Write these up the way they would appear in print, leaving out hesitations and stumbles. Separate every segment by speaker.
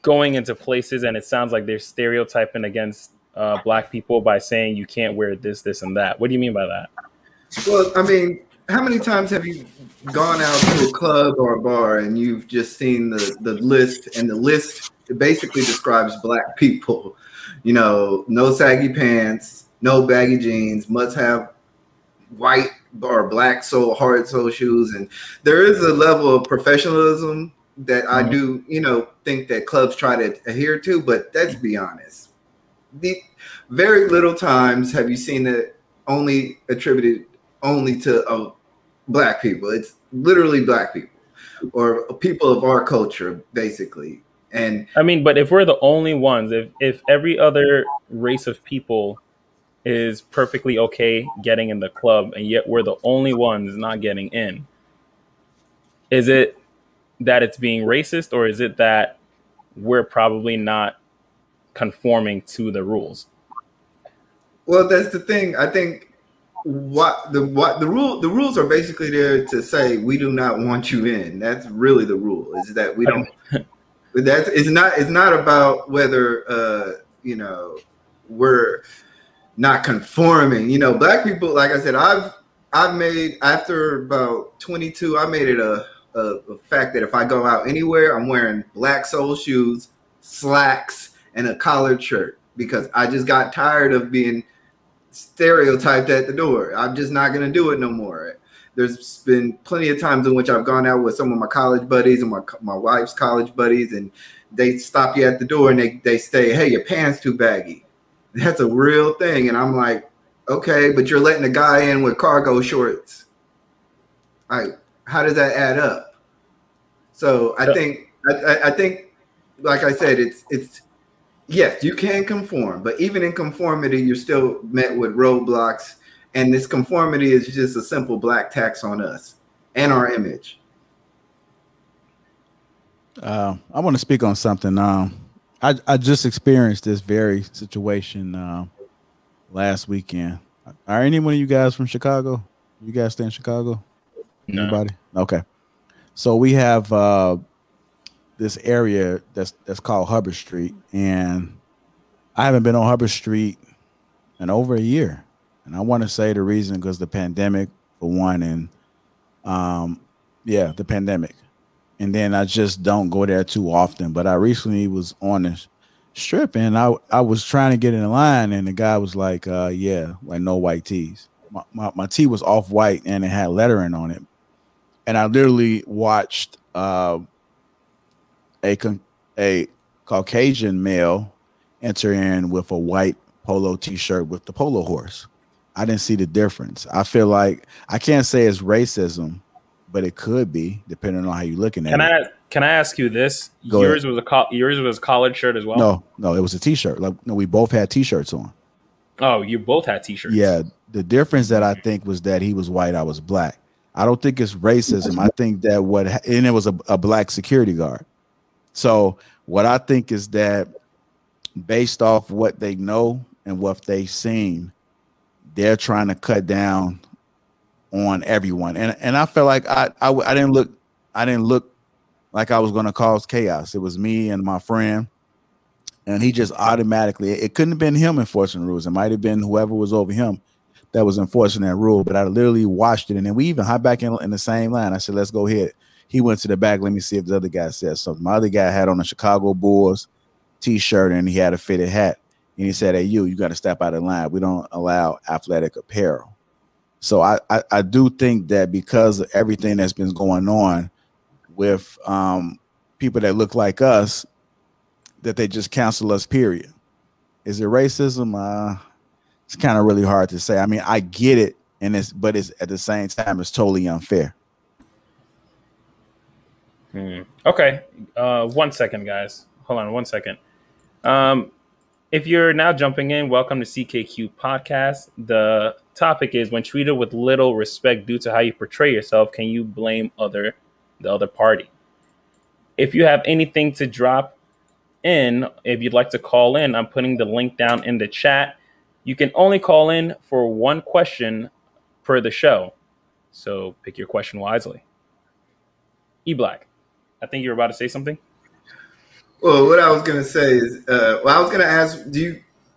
Speaker 1: going into places, and it sounds like they're stereotyping against black people by saying you can't wear this, this, and that. What do you mean by that?
Speaker 2: Well, I mean, how many times have you gone out to a club or a bar and you've just seen the list, and the list basically describes black people? You know, no saggy pants, no baggy jeans, must have white or black hard sole shoes. And there is a level of professionalism that I do, think that clubs try to adhere to, but let's be honest. Very little times have you seen it only attributed only to black people. It's literally black people or people of our culture, basically. And
Speaker 1: I mean, but if we're the only ones, if every other race of people is perfectly okay getting in the club, and yet we're the only ones not getting in, is it that it's being racist, or is it that we're probably not conforming to the rules?
Speaker 2: Well, that's the thing. I think the rules are basically there to say we do not want you in. That's really the rule. Is that we don't. It's not about whether we're not conforming. Black people, like I said, I've made, after about 22, I made it a fact that if I go out anywhere, I'm wearing black sole shoes, slacks, and a collared shirt, because I just got tired of being stereotyped at the door. I'm just not going to do it no more. There's been plenty of times in which I've gone out with some of my college buddies and my wife's college buddies, and they stop you at the door and they say, "Hey, your pants too baggy." That's a real thing. And I'm like, okay, but you're letting a guy in with cargo shorts. How does that add up? So I think, like I said, it's yes, you can conform, but even in conformity, you're still met with roadblocks. And this conformity is just a simple black tax on us and our image.
Speaker 3: I want to speak on something. I just experienced this very situation last weekend. Are any one of you guys from Chicago? You guys stay in Chicago?
Speaker 1: No.
Speaker 3: Anybody? Okay. So we have this area that's called Hubbard Street, and I haven't been on Hubbard Street in over a year. And I want to say the reason because the pandemic, for one, and the pandemic. And then I just don't go there too often. But I recently was on the strip, and I was trying to get in line, and the guy was like, like no white tees. My tee was off white, and it had lettering on it. And I literally watched a Caucasian male enter in with a white polo T-shirt with the polo horse. I didn't see the difference. I feel like I can't say it's racism, but it could be, depending on how you're looking at it.
Speaker 1: Can I ask you this?
Speaker 3: Yours
Speaker 1: was a collared shirt as well?
Speaker 3: No, it was a T-shirt. We both had T-shirts on.
Speaker 1: Oh, you both had T-shirts.
Speaker 3: Yeah, the difference that I think was that he was white, I was black. I don't think it's racism. I think that and it was a black security guard. So what I think is that based off what they know and what they've seen, they're trying to cut down on everyone. And I felt like I didn't look like I was going to cause chaos. It was me and my friend, and he just automatically, it couldn't have been him enforcing the rules. It might have been whoever was over him that was enforcing that rule, but I literally watched it. And then we even hopped back in the same line. I said, let's go ahead. He went to the back. Let me see if the other guy said something. My other guy had on a Chicago Bulls T-shirt, and he had a fitted hat. And he said, "Hey, you got to step out of line. We don't allow athletic apparel." So I do think that because of everything that's been going on with people that look like us, that they just cancel us, period. Is it racism? It's kind of really hard to say. I mean, I get it, but it's at the same time, it's totally unfair.
Speaker 1: Okay. 1 second, guys. Hold on 1 second. If you're now jumping in, welcome to CKQ Podcast. The topic is, when treated with little respect due to how you portray yourself, can you blame the other party? If you have anything to drop in, if you'd like to call in, I'm putting the link down in the chat. You can only call in for one question per the show, so pick your question wisely. E-Black, I think you were about to say something.
Speaker 2: Well, what I was gonna say is, well, I was gonna ask,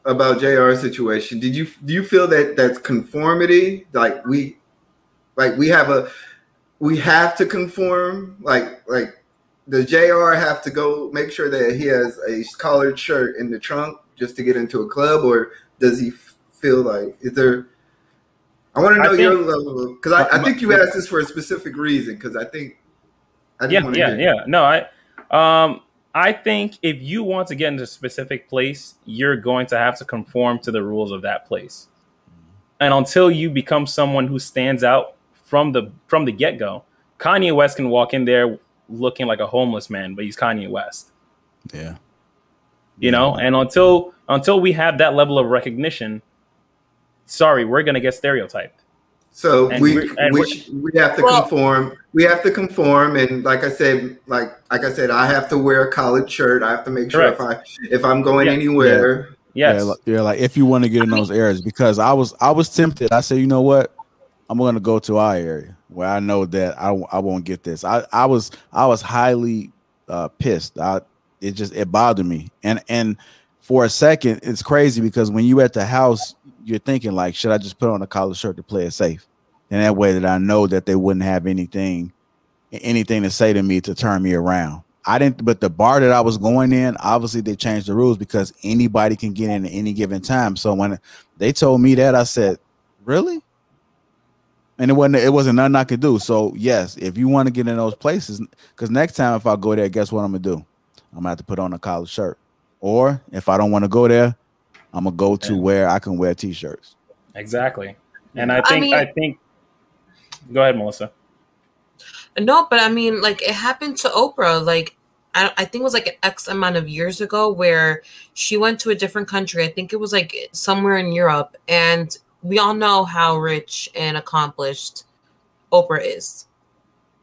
Speaker 2: about JR's situation? Do you feel that that's conformity? Like we have to conform. Like does JR have to go make sure that he has a collared shirt in the trunk just to get into a club, or does he feel like is there? I want to know your level of, because I think you asked this for a specific reason. Because I just want to hear.
Speaker 1: Yeah. No, I think if you want to get into a specific place, you're going to have to conform to the rules of that place. And until you become someone who stands out from the get-go, Kanye West can walk in there looking like a homeless man, but he's Kanye West.
Speaker 3: Yeah.
Speaker 1: You know, and until we have that level of recognition, sorry, we're going to get stereotyped.
Speaker 2: So we have to conform. We have to conform, and like I said, I have to wear a collared shirt. I have to make sure if I'm going anywhere.
Speaker 1: Yes.
Speaker 3: Yeah, like if you want to get in those areas, because I was tempted. I said, you know what, I'm going to go to our area where I know that I won't get this. I was highly pissed. It bothered me, and for a second, it's crazy because when you at the house, you're thinking like, should I just put on a collared shirt to play it safe? And that way that I know that they wouldn't have anything to say to me to turn me around. I didn't, but the bar that I was going in, obviously they changed the rules because anybody can get in at any given time. So when they told me that, I said, really? And it wasn't nothing I could do. So yes, if you want to get in those places, because next time if I go there, guess what I'm gonna do? I'm gonna have to put on a collared shirt. Or if I don't want to go there, I'm gonna go to where I can wear t-shirts.
Speaker 1: Exactly. And I think go ahead, Melissa.
Speaker 4: No, but I mean, like, it happened to Oprah. Like, I think it was like an X amount of years ago where she went to a different country. I think it was like somewhere in Europe. And we all know how rich and accomplished Oprah is.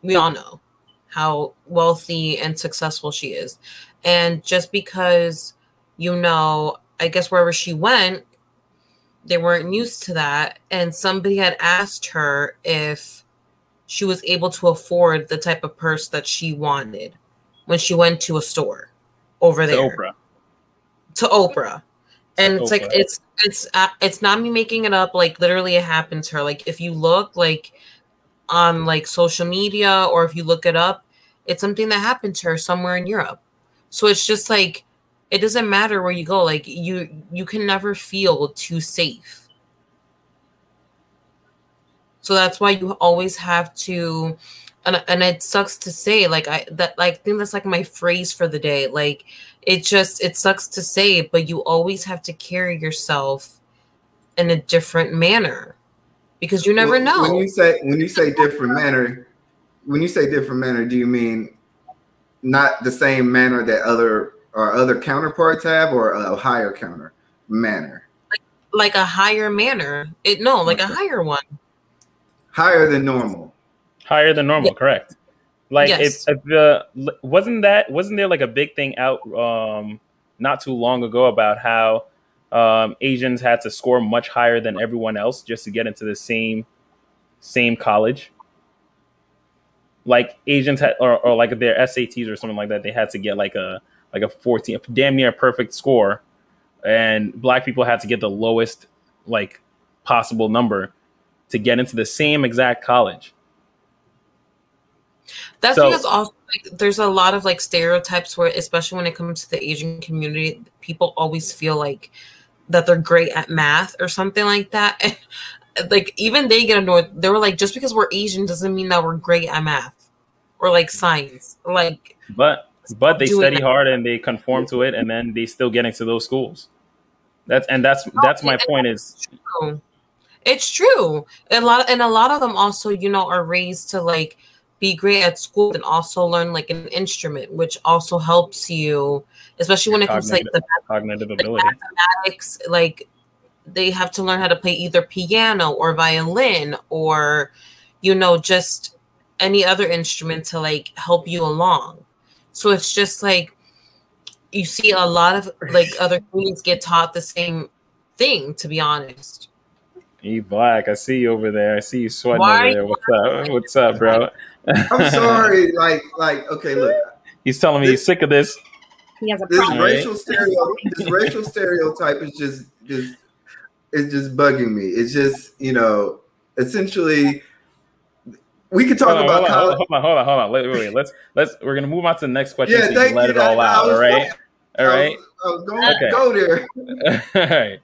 Speaker 4: We all know how wealthy and successful she is. And just because, I guess wherever she went, they weren't used to that. And somebody had asked her if she was able to afford the type of purse that she wanted when she went to a store over there. To Oprah. And it's like, it's not me making it up. Like, literally it happened to her. Like, if you look like on like social media, or if you look it up, it's something that happened to her somewhere in Europe. So it's just like, it doesn't matter where you go. Like, you can never feel too safe. So that's why you always have to, and it sucks to say, like, I think that's like my phrase for the day. Like, it sucks to say, but you always have to carry yourself in a different manner because you never know.
Speaker 2: When you say different manner, do you mean not the same manner that other counterparts have, or a higher manner?
Speaker 4: Like a higher manner. A higher one.
Speaker 2: Higher than normal.
Speaker 1: Higher than normal,
Speaker 4: yeah.
Speaker 1: Correct. Like,
Speaker 4: yes.
Speaker 1: wasn't there like a big thing out not too long ago about how Asians had to score much higher than everyone else just to get into the same college? Like, Asians had, or like their SATs or something like that, they had to get like a 14, damn near perfect score, and Black people had to get the lowest like possible number to get into the same exact college.
Speaker 4: That's because also, like, there's a lot of like stereotypes where, especially when it comes to the Asian community, people always feel like that they're great at math or something like that. And, like, even they get annoyed. They were like, just because we're Asian doesn't mean that we're great at math or like science. Like,
Speaker 1: but they study hard and they conform to it, and then they still get into those schools. That's my point. Is
Speaker 4: it's true. A lot of them also, are raised to like be great at school and also learn like an instrument, which also helps you, especially when it comes to like the
Speaker 1: cognitive ability,
Speaker 4: mathematics. Like, they have to learn how to play either piano or violin or, just any other instrument to like help you along. So it's just like, you see a lot of like other communities get taught the same thing, to be honest.
Speaker 1: You Black, I see you over there. I see you sweating over there. What's up, bro?
Speaker 2: I'm sorry. Like, okay, look.
Speaker 1: He's telling me he's sick of this.
Speaker 5: He has a
Speaker 2: this
Speaker 5: problem.
Speaker 2: racial stereotype is just bugging me. It's just, you know, essentially we could talk about college.
Speaker 1: Hold on. Wait. Let's we're gonna move on to the next question.
Speaker 2: Yeah,
Speaker 1: so you can let it all out. All right.
Speaker 2: I was going to go there.
Speaker 1: All right.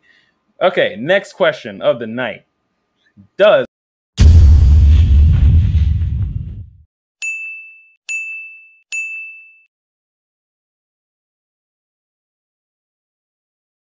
Speaker 1: Okay. Next question of the night. Does